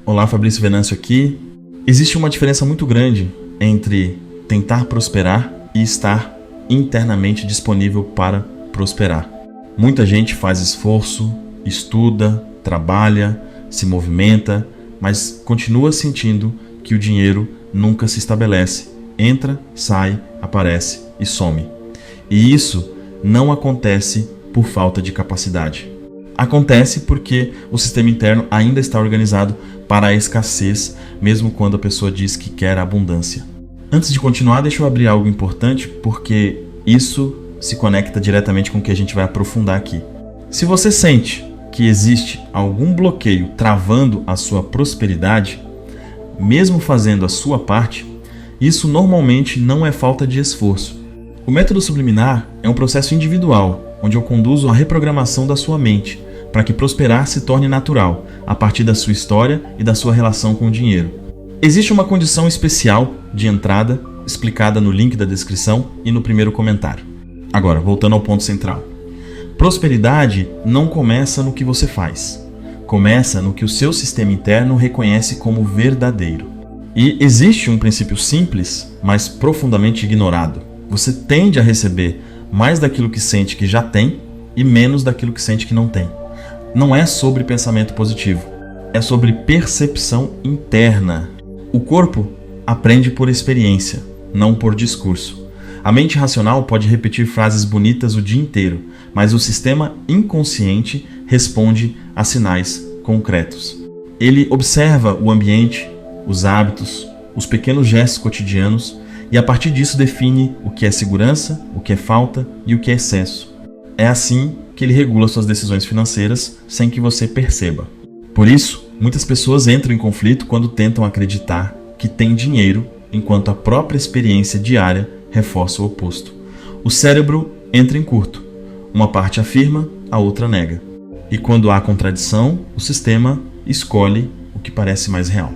Olá, Fabrício Venâncio aqui. Existe uma diferença muito grande entre tentar prosperar e estar internamente disponível para prosperar. Muita gente faz esforço, estuda, trabalha, se movimenta, mas continua sentindo que o dinheiro nunca se estabelece. Entra, sai, aparece e some. E isso não acontece por falta de capacidade. Acontece porque o sistema interno ainda está organizado para a escassez, mesmo quando a pessoa diz que quer abundância. Antes de continuar, deixa eu abrir algo importante, porque isso se conecta diretamente com o que a gente vai aprofundar aqui. Se você sente que existe algum bloqueio travando a sua prosperidade, mesmo fazendo a sua parte, isso normalmente não é falta de esforço. O método subliminar é um processo individual, onde eu conduzo a reprogramação da sua mente, para que prosperar se torne natural, a partir da sua história e da sua relação com o dinheiro. Existe uma condição especial de entrada, explicada no link da descrição e no primeiro comentário. Agora, voltando ao ponto central. Prosperidade não começa no que você faz. Começa no que o seu sistema interno reconhece como verdadeiro. E existe um princípio simples, mas profundamente ignorado. Você tende a receber mais daquilo que sente que já tem e menos daquilo que sente que não tem. Não é sobre pensamento positivo, é sobre percepção interna. O corpo aprende por experiência, não por discurso. A mente racional pode repetir frases bonitas o dia inteiro, mas o sistema inconsciente responde a sinais concretos. Ele observa o ambiente, os hábitos, os pequenos gestos cotidianos e a partir disso define o que é segurança, o que é falta e o que é excesso. É assim que ele regula suas decisões financeiras sem que você perceba. Por isso, muitas pessoas entram em conflito quando tentam acreditar que têm dinheiro, enquanto a própria experiência diária reforça o oposto. O cérebro entra em curto. Uma parte afirma, a outra nega. E quando há contradição, o sistema escolhe o que parece mais real.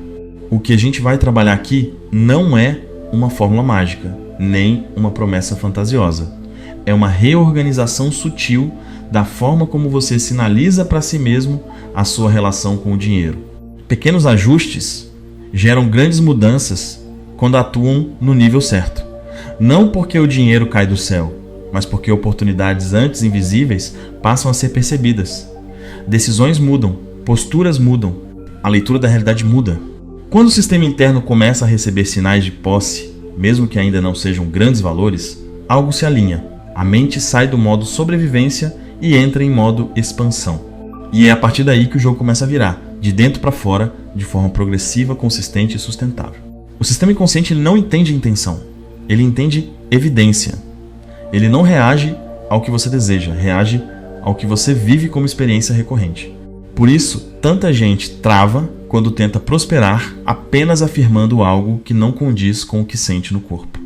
O que a gente vai trabalhar aqui não é uma fórmula mágica, nem uma promessa fantasiosa. É uma reorganização sutil da forma como você sinaliza para si mesmo a sua relação com o dinheiro. Pequenos ajustes geram grandes mudanças quando atuam no nível certo. Não porque o dinheiro cai do céu, mas porque oportunidades antes invisíveis passam a ser percebidas. Decisões mudam, posturas mudam, a leitura da realidade muda. Quando o sistema interno começa a receber sinais de posse, mesmo que ainda não sejam grandes valores, algo se alinha. A mente sai do modo sobrevivência e entra em modo expansão. E é a partir daí que o jogo começa a virar, de dentro para fora, de forma progressiva, consistente e sustentável. O sistema inconsciente ele não entende intenção, ele entende evidência. Ele não reage ao que você deseja, reage ao que você vive como experiência recorrente. Por isso, tanta gente trava quando tenta prosperar apenas afirmando algo que não condiz com o que sente no corpo.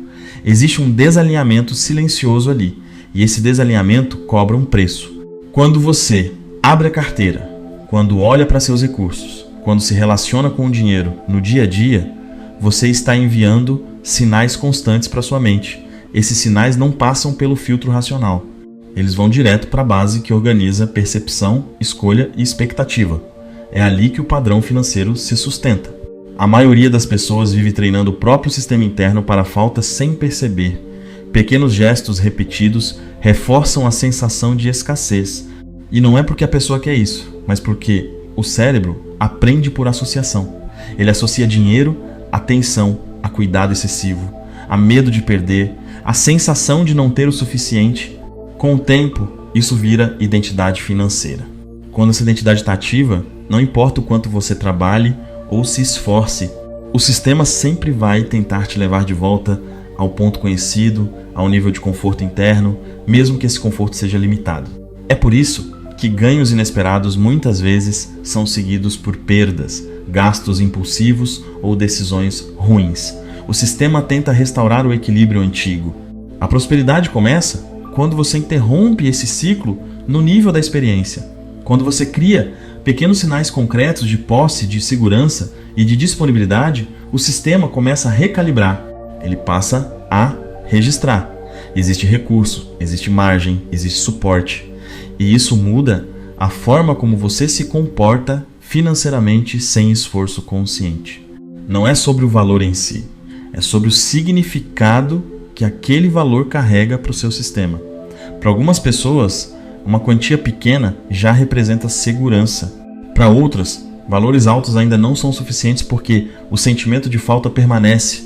Existe um desalinhamento silencioso ali, e esse desalinhamento cobra um preço. Quando você abre a carteira, quando olha para seus recursos, quando se relaciona com o dinheiro no dia a dia, você está enviando sinais constantes para sua mente. Esses sinais não passam pelo filtro racional. Eles vão direto para a base que organiza percepção, escolha e expectativa. É ali que o padrão financeiro se sustenta. A maioria das pessoas vive treinando o próprio sistema interno para a falta sem perceber. Pequenos gestos repetidos reforçam a sensação de escassez. E não é porque a pessoa quer isso, mas porque o cérebro aprende por associação. Ele associa dinheiro a tensão, a cuidado excessivo, a medo de perder, a sensação de não ter o suficiente. Com o tempo, isso vira identidade financeira. Quando essa identidade está ativa, não importa o quanto você trabalhe ou se esforce, o sistema sempre vai tentar te levar de volta ao ponto conhecido, ao nível de conforto interno, mesmo que esse conforto seja limitado. É por isso que ganhos inesperados muitas vezes são seguidos por perdas, gastos impulsivos ou decisões ruins. O sistema tenta restaurar o equilíbrio antigo. A prosperidade começa quando você interrompe esse ciclo no nível da experiência. Quando você cria pequenos sinais concretos de posse, de segurança e de disponibilidade, o sistema começa a recalibrar. Ele passa a registrar. Existe recurso, existe margem, existe suporte. E isso muda a forma como você se comporta financeiramente sem esforço consciente. Não é sobre o valor em si, é sobre o significado que aquele valor carrega para o seu sistema. Para algumas pessoas, uma quantia pequena já representa segurança. Para outras, valores altos ainda não são suficientes porque o sentimento de falta permanece.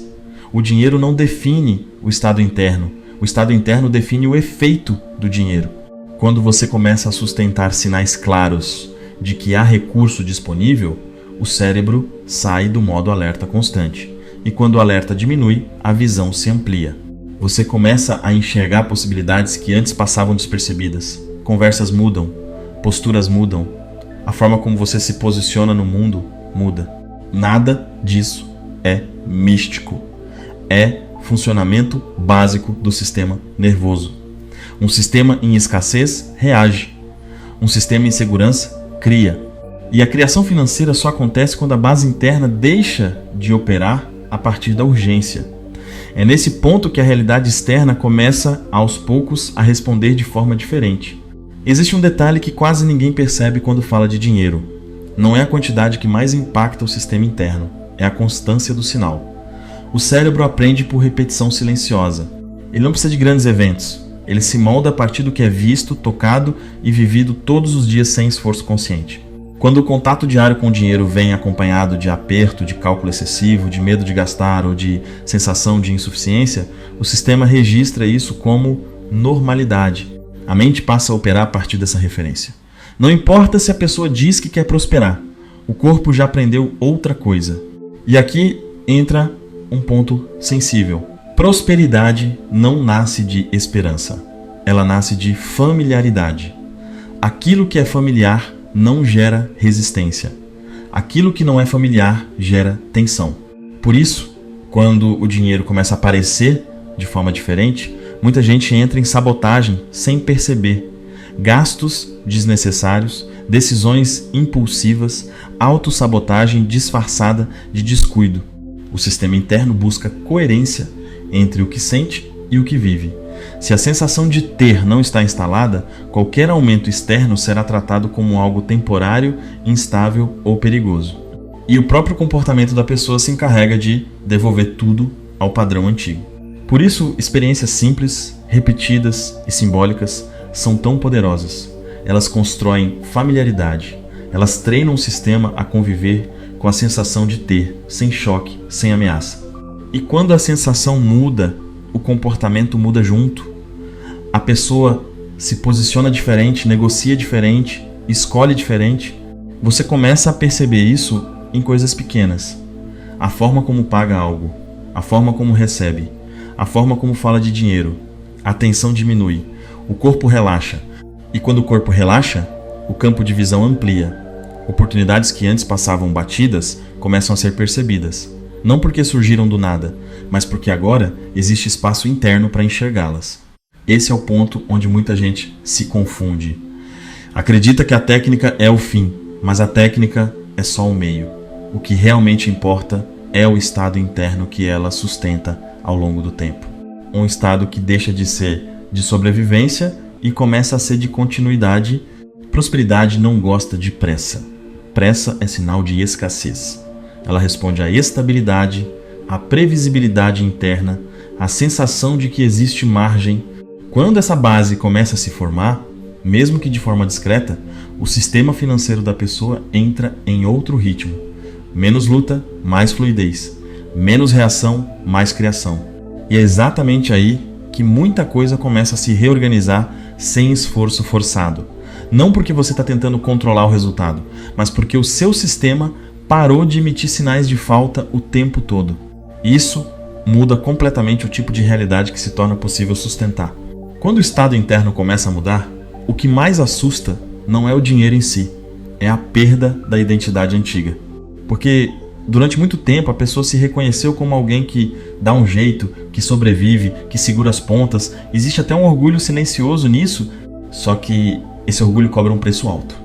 O dinheiro não define o estado interno. O estado interno define o efeito do dinheiro. Quando você começa a sustentar sinais claros de que há recurso disponível, o cérebro sai do modo alerta constante. E quando o alerta diminui, a visão se amplia. Você começa a enxergar possibilidades que antes passavam despercebidas. Conversas mudam, posturas mudam, a forma como você se posiciona no mundo muda. Nada disso é místico. É funcionamento básico do sistema nervoso. Um sistema em escassez reage. Um sistema em segurança cria. E a criação financeira só acontece quando a base interna deixa de operar a partir da urgência. É nesse ponto que a realidade externa começa, aos poucos, a responder de forma diferente. Existe um detalhe que quase ninguém percebe quando fala de dinheiro. Não é a quantidade que mais impacta o sistema interno, é a constância do sinal. O cérebro aprende por repetição silenciosa. Ele não precisa de grandes eventos. Ele se molda a partir do que é visto, tocado e vivido todos os dias sem esforço consciente. Quando o contato diário com o dinheiro vem acompanhado de aperto, de cálculo excessivo, de medo de gastar ou de sensação de insuficiência, o sistema registra isso como normalidade. A mente passa a operar a partir dessa referência. Não importa se a pessoa diz que quer prosperar, o corpo já aprendeu outra coisa. E aqui entra um ponto sensível. Prosperidade não nasce de esperança, ela nasce de familiaridade. Aquilo que é familiar não gera resistência. Aquilo que não é familiar gera tensão. Por isso, quando o dinheiro começa a aparecer de forma diferente, muita gente entra em sabotagem sem perceber. Gastos desnecessários, decisões impulsivas, autossabotagem disfarçada de descuido. O sistema interno busca coerência entre o que sente e o que vive. Se a sensação de ter não está instalada, qualquer aumento externo será tratado como algo temporário, instável ou perigoso. E o próprio comportamento da pessoa se encarrega de devolver tudo ao padrão antigo. Por isso, experiências simples, repetidas e simbólicas são tão poderosas. Elas constroem familiaridade. Elas treinam o sistema a conviver com a sensação de ter, sem choque, sem ameaça. E quando a sensação muda, o comportamento muda junto. A pessoa se posiciona diferente, negocia diferente, escolhe diferente. Você começa a perceber isso em coisas pequenas. A forma como paga algo, a forma como recebe, a forma como fala de dinheiro. A tensão diminui, o corpo relaxa. E quando o corpo relaxa, o campo de visão amplia. Oportunidades que antes passavam batidas começam a ser percebidas. Não porque surgiram do nada, mas porque agora existe espaço interno para enxergá-las. Esse é o ponto onde muita gente se confunde. Acredita que a técnica é o fim, mas a técnica é só o meio. O que realmente importa é o estado interno que ela sustenta ao longo do tempo. Um estado que deixa de ser de sobrevivência e começa a ser de continuidade. Prosperidade não gosta de pressa. Pressa é sinal de escassez. Ela responde à estabilidade, à previsibilidade interna, à sensação de que existe margem. Quando essa base começa a se formar, mesmo que de forma discreta, o sistema financeiro da pessoa entra em outro ritmo. Menos luta, mais fluidez. Menos reação, mais criação. E é exatamente aí que muita coisa começa a se reorganizar sem esforço forçado. Não porque você está tentando controlar o resultado, mas porque o seu sistema parou de emitir sinais de falta o tempo todo. Isso muda completamente o tipo de realidade que se torna possível sustentar. Quando o estado interno começa a mudar, o que mais assusta não é o dinheiro em si, é a perda da identidade antiga. Porque durante muito tempo a pessoa se reconheceu como alguém que dá um jeito, que sobrevive, que segura as pontas. Existe até um orgulho silencioso nisso, só que esse orgulho cobra um preço alto.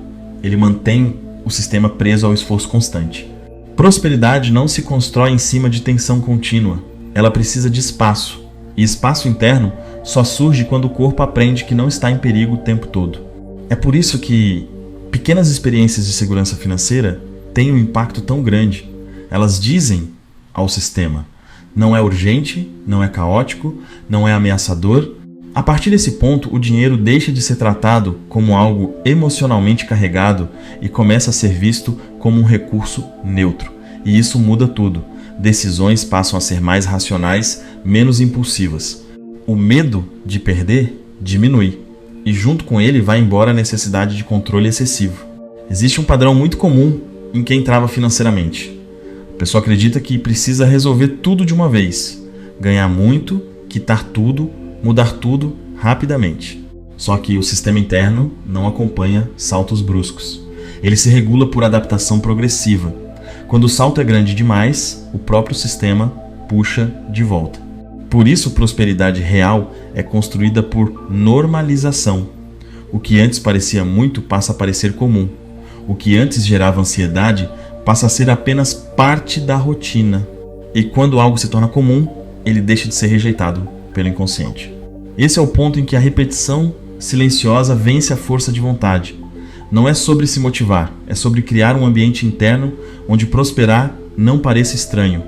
Ele mantém o sistema preso ao esforço constante. Prosperidade não se constrói em cima de tensão contínua. Ela precisa de espaço. E espaço interno só surge quando o corpo aprende que não está em perigo o tempo todo. É por isso que pequenas experiências de segurança financeira têm um impacto tão grande. Elas dizem ao sistema: não é urgente, não é caótico, não é ameaçador. A partir desse ponto, o dinheiro deixa de ser tratado como algo emocionalmente carregado e começa a ser visto como um recurso neutro. E isso muda tudo. Decisões passam a ser mais racionais, menos impulsivas. O medo de perder diminui, e junto com ele vai embora a necessidade de controle excessivo. Existe um padrão muito comum em quem trava financeiramente. A pessoa acredita que precisa resolver tudo de uma vez, ganhar muito, quitar tudo, mudar tudo rapidamente. Só que o sistema interno não acompanha saltos bruscos. Ele se regula por adaptação progressiva. Quando o salto é grande demais, o próprio sistema puxa de volta. Por isso, prosperidade real é construída por normalização. O que antes parecia muito passa a parecer comum. O que antes gerava ansiedade passa a ser apenas parte da rotina. E quando algo se torna comum, ele deixa de ser rejeitado pelo inconsciente. Esse é o ponto em que a repetição silenciosa vence a força de vontade. Não é sobre se motivar, é sobre criar um ambiente interno onde prosperar não pareça estranho,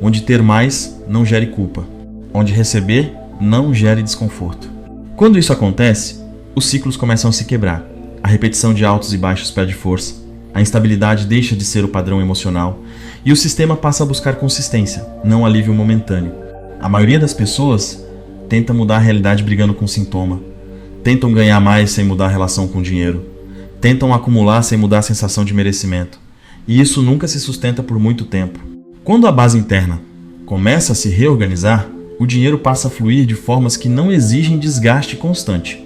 onde ter mais não gere culpa, onde receber não gere desconforto. Quando isso acontece, os ciclos começam a se quebrar. A repetição de altos e baixos perde força, a instabilidade deixa de ser o padrão emocional e o sistema passa a buscar consistência, não alívio momentâneo. A maioria das pessoas tenta mudar a realidade brigando com o sintoma, tentam ganhar mais sem mudar a relação com o dinheiro, tentam acumular sem mudar a sensação de merecimento. E isso nunca se sustenta por muito tempo. Quando a base interna começa a se reorganizar, o dinheiro passa a fluir de formas que não exigem desgaste constante.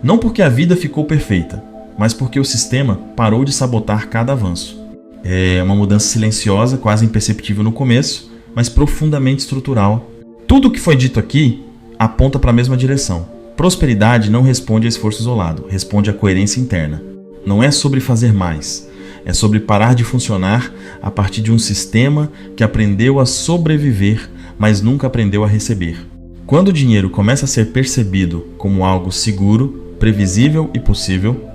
Não porque a vida ficou perfeita, mas porque o sistema parou de sabotar cada avanço. É uma mudança silenciosa, quase imperceptível no começo, mas profundamente estrutural. Tudo o que foi dito aqui aponta para a mesma direção. Prosperidade não responde a esforço isolado, responde à coerência interna. Não é sobre fazer mais, é sobre parar de funcionar a partir de um sistema que aprendeu a sobreviver, mas nunca aprendeu a receber. Quando o dinheiro começa a ser percebido como algo seguro, previsível e possível,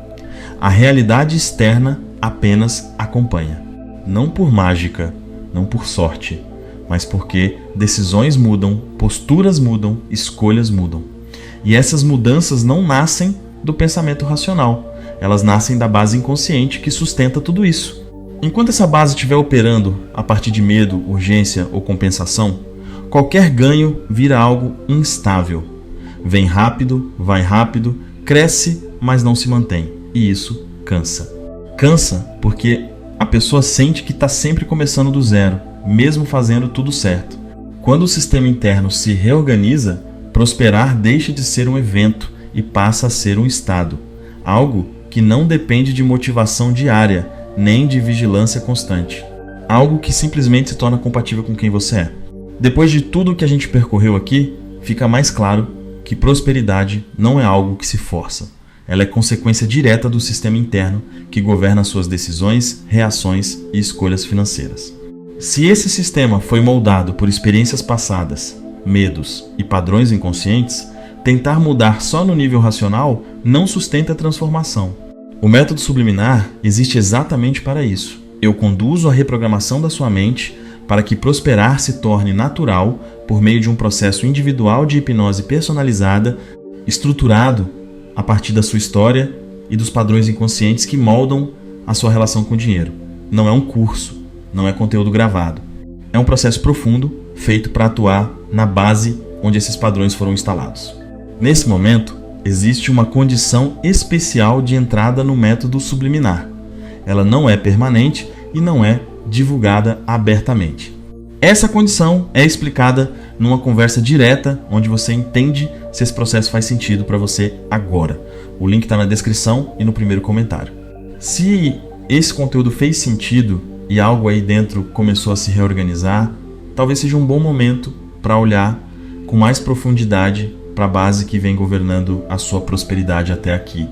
a realidade externa apenas acompanha. Não por mágica, não por sorte, mas porque decisões mudam, posturas mudam, escolhas mudam. E essas mudanças não nascem do pensamento racional, elas nascem da base inconsciente que sustenta tudo isso. Enquanto essa base estiver operando a partir de medo, urgência ou compensação, qualquer ganho vira algo instável. Vem rápido, vai rápido, cresce, mas não se mantém. E isso cansa. Cansa porque a pessoa sente que está sempre começando do zero, mesmo fazendo tudo certo. Quando o sistema interno se reorganiza, prosperar deixa de ser um evento e passa a ser um estado. Algo que não depende de motivação diária, nem de vigilância constante. Algo que simplesmente se torna compatível com quem você é. Depois de tudo que a gente percorreu aqui, fica mais claro que prosperidade não é algo que se força. Ela é consequência direta do sistema interno que governa suas decisões, reações e escolhas financeiras. Se esse sistema foi moldado por experiências passadas, medos e padrões inconscientes, tentar mudar só no nível racional não sustenta a transformação. O método subliminar existe exatamente para isso. Eu conduzo a reprogramação da sua mente para que prosperar se torne natural por meio de um processo individual de hipnose personalizada, estruturado a partir da sua história e dos padrões inconscientes que moldam a sua relação com o dinheiro. Não é um curso, não é conteúdo gravado. É um processo profundo, feito para atuar na base onde esses padrões foram instalados. Nesse momento, existe uma condição especial de entrada no método subliminar. Ela não é permanente e não é divulgada abertamente. Essa condição é explicada numa conversa direta, onde você entende se esse processo faz sentido para você agora. O link está na descrição e no primeiro comentário. Se esse conteúdo fez sentido e algo aí dentro começou a se reorganizar, talvez seja um bom momento para olhar com mais profundidade para a base que vem governando a sua prosperidade até aqui.